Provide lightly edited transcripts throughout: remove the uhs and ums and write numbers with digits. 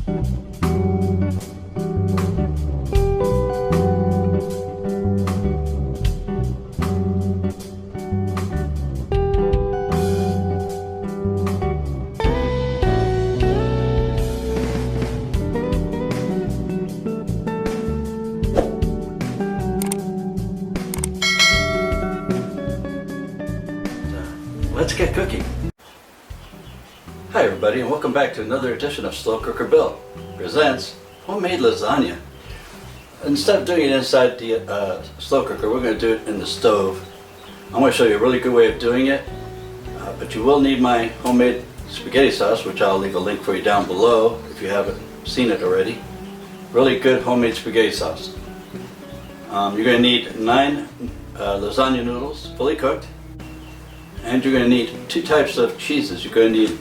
Let's get cooking. Hi everybody, and welcome back to another edition of Slow Cooker Bill presents homemade lasagna. Instead of doing it inside the slow cooker, we're going to do it in the stove. I'm going to show you a really good way of doing it, but you will need my homemade spaghetti sauce, which I'll leave a link for you down below if you haven't seen it already. Really good homemade spaghetti sauce. You're going to need 9 lasagna noodles, fully cooked. And you're going to need 2 types of cheeses. You're going to need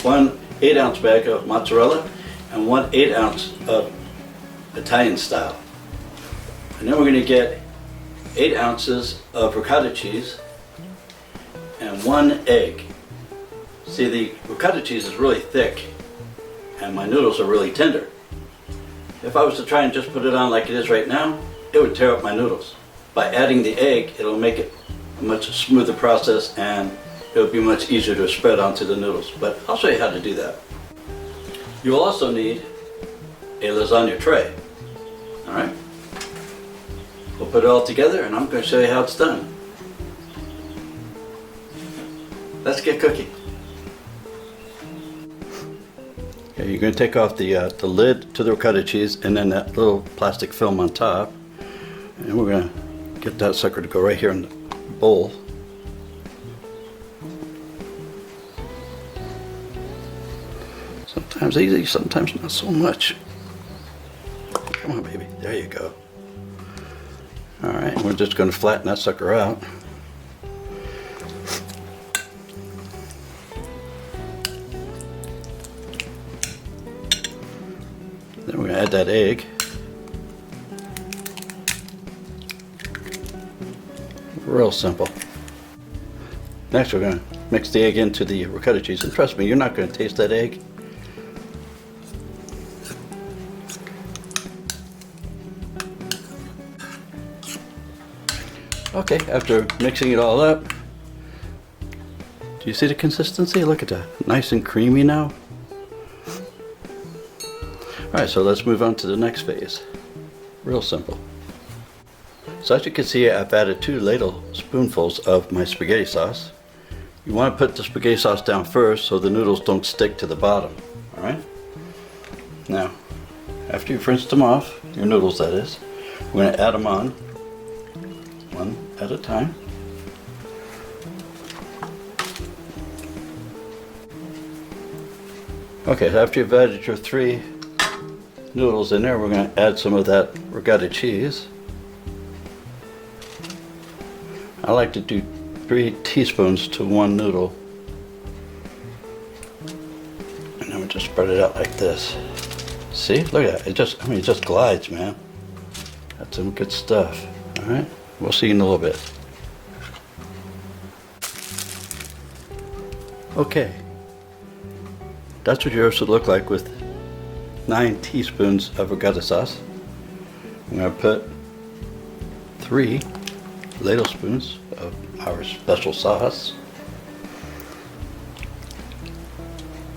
1 8-ounce bag of mozzarella and 1 8-ounce of Italian style. And then we're going to get 8 ounces of ricotta cheese and 1 egg. See, the ricotta cheese is really thick and my noodles are really tender. If I was to try and just put it on like it is right now, it would tear up my noodles. By adding the egg, it'll make it a much smoother process and it'll be much easier to spread onto the noodles, but I'll show you how to do that. You will also need a lasagna tray. Alright, we'll put it all together and I'm going to show you how it's done. Let's get cooking. Okay, you're going to take off the lid to the ricotta cheese and then that little plastic film on top, and we're going to get that sucker to go right here in the bowl. Sometimes easy, sometimes not so much. Come on, baby. There you go. Alright, we're just going to flatten that sucker out. Then we're going to add that egg. Real simple. Next we're going to mix the egg into the ricotta cheese, and trust me, you're not going to taste that egg. Okay, after mixing it all up, do you see the consistency? Look at that, nice and creamy now. Alright, so let's move on to the next phase. Real simple. So as you can see, I've added 2 ladle spoonfuls of my spaghetti sauce. You want to put the spaghetti sauce down first so the noodles don't stick to the bottom. Alright? Now, after you've rinsed them off, your noodles that is, we're going to add them on, one at a time. Okay, so after you've added your 3 noodles in there, we're going to add some of that ricotta cheese. I like to do 3 teaspoons to 1 noodle. And then we just spread it out like this. See? Look at that. It just glides, man. That's some good stuff. Alright? We'll see you in a little bit. Okay. That's what yours should look like with 9 teaspoons of ricotta sauce. I'm going to put 3 ladle spoons of our special sauce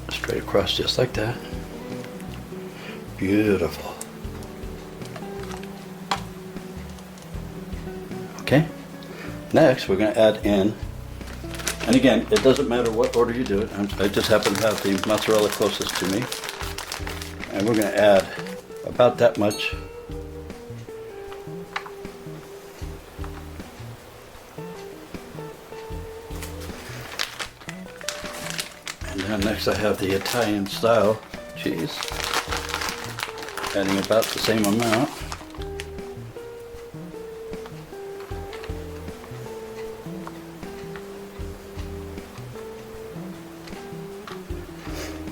straight across just like that. Beautiful. Okay, next we're going to add in, and again, it doesn't matter what order you do it, I just happen to have the mozzarella closest to me, and we're going to add about that much. And then next I have the Italian style cheese, adding about the same amount.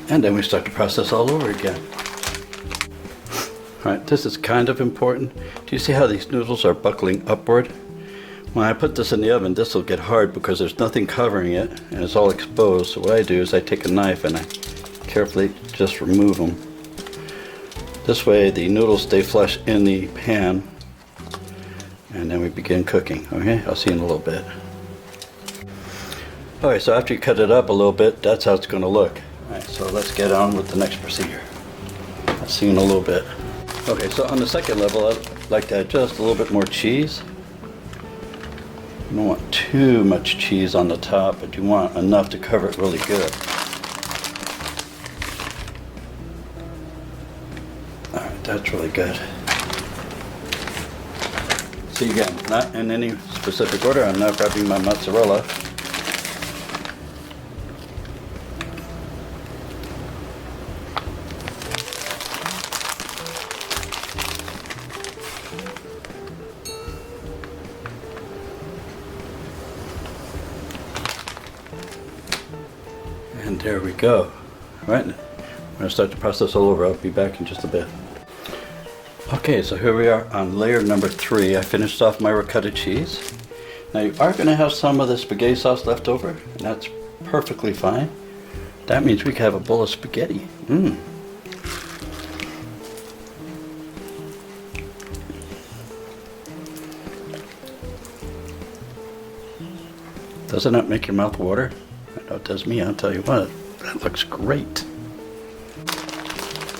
And then we start the process all over again. Alright, this is kind of important. Do you see how these noodles are buckling upward? When I put this in the oven, this will get hard because there's nothing covering it and it's all exposed. So what I do is I take a knife and I carefully just remove them This way the noodles stay flush in the pan, and then we begin cooking. Okay, I'll see you in a little bit. Alright, so after you cut it up a little bit, that's how it's going to look. Alright, so let's get on with the next procedure. I'll see you in a little bit. Okay, so on the second level, I'd like to add just a little bit more cheese. You don't want too much cheese on the top, but you want enough to cover it really good. Alright, that's really good. See, again, not in any specific order. I'm now grabbing my mozzarella. And there we go. Right, I'm going to start the process all over. I'll be back in just a bit. Okay, so here we are on layer number 3. I finished off my ricotta cheese. Now you are going to have some of the spaghetti sauce left over, and that's perfectly fine. That means we can have a bowl of spaghetti. Doesn't that make your mouth water? I know it does me, I'll tell you what. That looks great.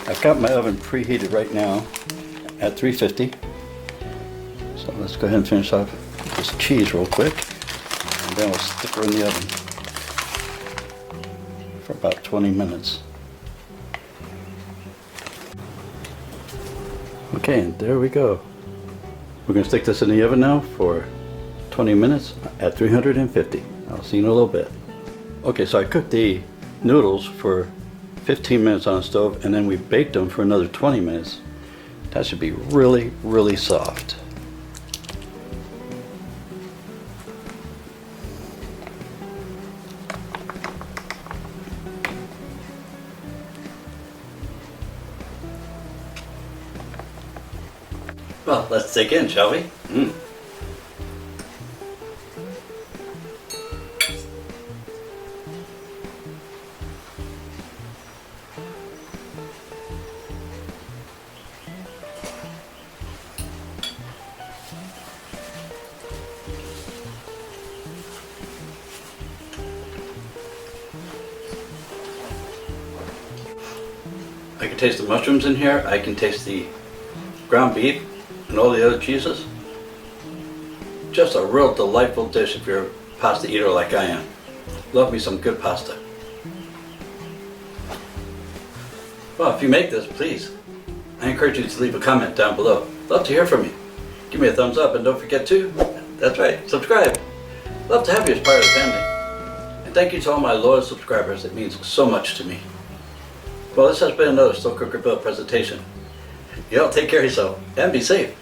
I've got my oven preheated right now at 350. So let's go ahead and finish off this cheese real quick, and then we'll stick her in the oven for about 20 minutes. Okay, and there we go. We're going to stick this in the oven now for 20 minutes at 350. I'll see you in a little bit. Okay, so I cooked the noodles for 15 minutes on the stove, and then we baked them for another 20 minutes. That should be really, really soft. Well, let's dig in, shall we? I can taste the mushrooms in here. I can taste the ground beef and all the other cheeses. Just a real delightful dish if you're a pasta eater like I am. Love me some good pasta. Well, if you make this, please, I encourage you to leave a comment down below. Love to hear from you. Give me a thumbs up, and don't forget to, that's right, subscribe. Love to have you as part of the family. And thank you to all my loyal subscribers. It means so much to me. Well, this has been another Slow Cooker Bill presentation. Y'all take care of yourself and be safe.